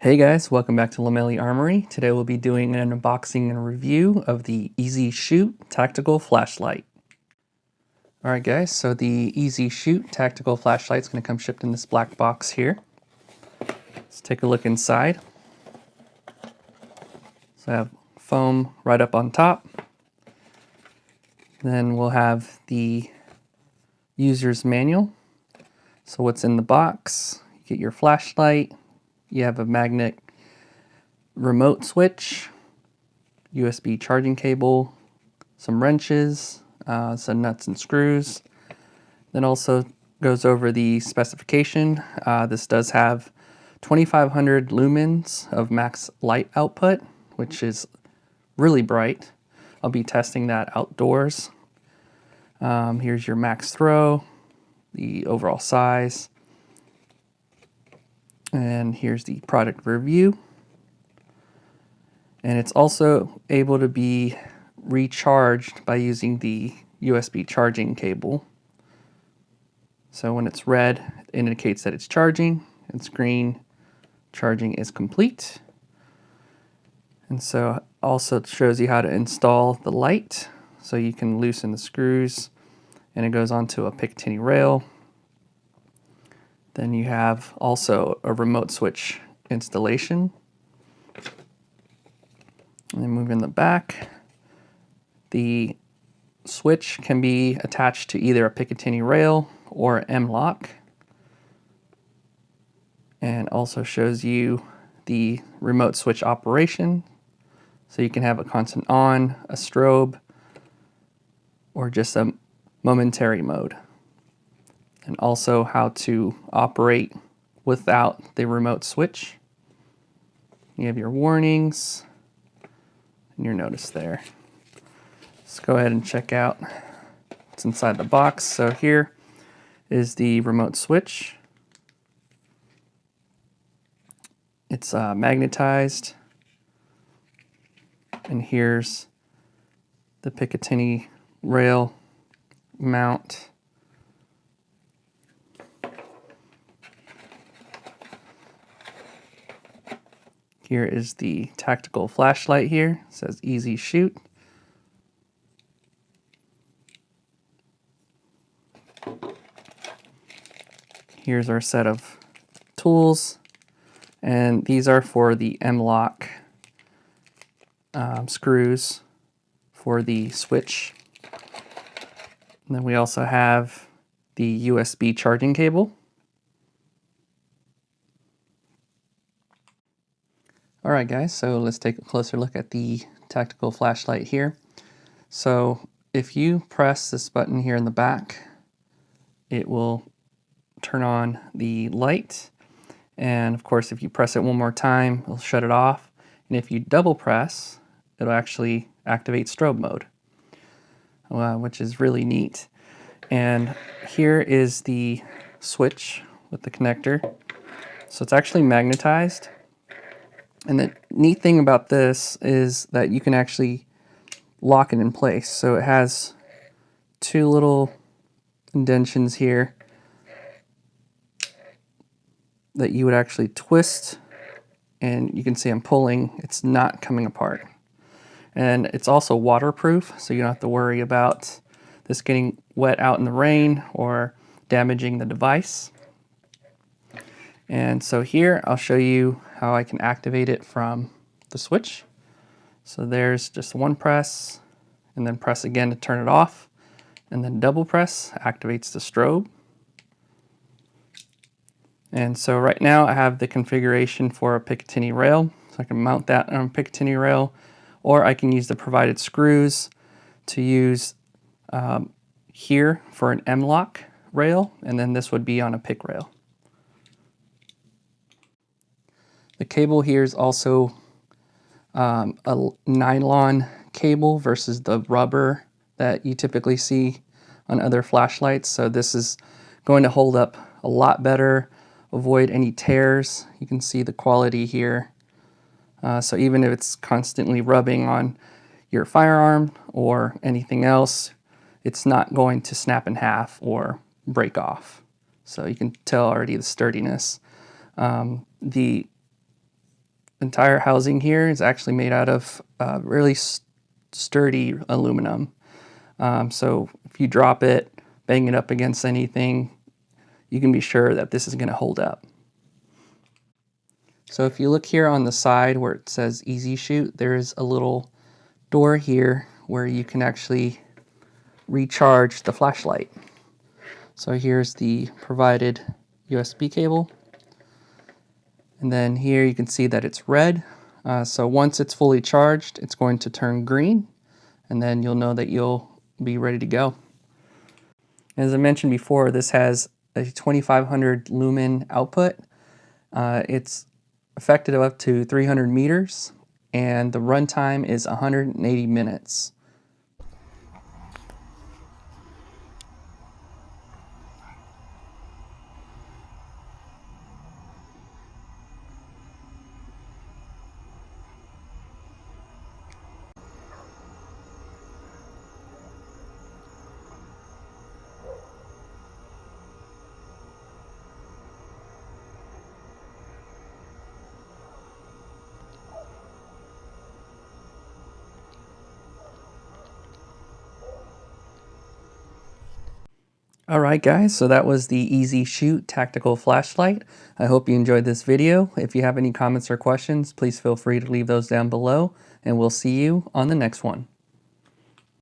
Hey guys, welcome back to Lamelli Armory. Today we'll be doing an unboxing and review of the EZshoot Tactical Flashlight. Alright guys, so the EZshoot Tactical Flashlight is going to come shipped in this black box here. Let's take a look inside. So I have foam right up on top. Then we'll have the user's manual. So what's in the box? You get your flashlight. You have a magnet remote switch, USB charging cable, some wrenches, some nuts and screws. Then also goes over the specification. This does have 2500 lumens of max light output, which is really bright. I'll be testing that outdoors. Here's your max throw, the overall size, and here's the product review. And it's also able to be recharged by using the USB charging cable. So when it's red, it indicates that it's charging. It's green, charging is complete. And so also it shows you how to install the light. So you can loosen the screws and it goes onto a Picatinny rail. Then you have also a remote switch installation. And then moving the back, the switch can be attached to either a Picatinny rail or M-lock. And also shows you the remote switch operation. So you can have a constant on, a strobe, or just a momentary mode. And also how to operate without the remote switch. You have your warnings and your notice there. Let's go ahead and check out what's inside the box. So here is the remote switch. It's magnetized. And here's the Picatinny rail mount. Here is the tactical flashlight here. It says EZshoot. Here's our set of tools. And these are for the M-lock screws for the switch. And then we also have the USB charging cable. Alright guys, so let's take a closer look at the tactical flashlight here. So if you press this button here in the back, it will turn on the light. And of course, if you press it one more time, it'll shut it off. And if you double press, it'll actually activate strobe mode, which is really neat. And here is the switch with the connector. So it's actually magnetized. And the neat thing about this is that you can actually lock it in place. So it has two little indentions here that you would actually twist, and you can see I'm pulling, it's not coming apart. And it's also waterproof, so you don't have to worry about this getting wet out in the rain or damaging the device. And so here I'll show you how I can activate it from the switch. So there's just one press, and then press again to turn it off, and then double press activates the strobe. And so right now I have the configuration for a Picatinny rail, so I can mount that on a Picatinny rail, or I can use the provided screws to use here for an M-lock rail, and then this would be on a pick rail. The cable here is also a nylon cable versus the rubber that you typically see on other flashlights. So this is going to hold up a lot better, avoid any tears. You can see the quality here. So even if it's constantly rubbing on your firearm or anything else, it's not going to snap in half or break off. So you can tell already the sturdiness. The entire housing here is actually made out of really sturdy aluminum. So if you drop it, bang it up against anything, you can be sure that this is going to hold up. So if you look here on the side where it says EZshoot, there's a little door here where you can actually recharge the flashlight. So here's the provided USB cable. And then here you can see that it's red. So once it's fully charged, it's going to turn green, and then you'll know that you'll be ready to go. As I mentioned before, this has a 2500 lumen output. It's effective up to 300 meters, and the runtime is 180 minutes. Alright guys, so that was the EZshoot Tactical Flashlight. I hope you enjoyed this video. If you have any comments or questions, please feel free to leave those down below, and we'll see you on the next one.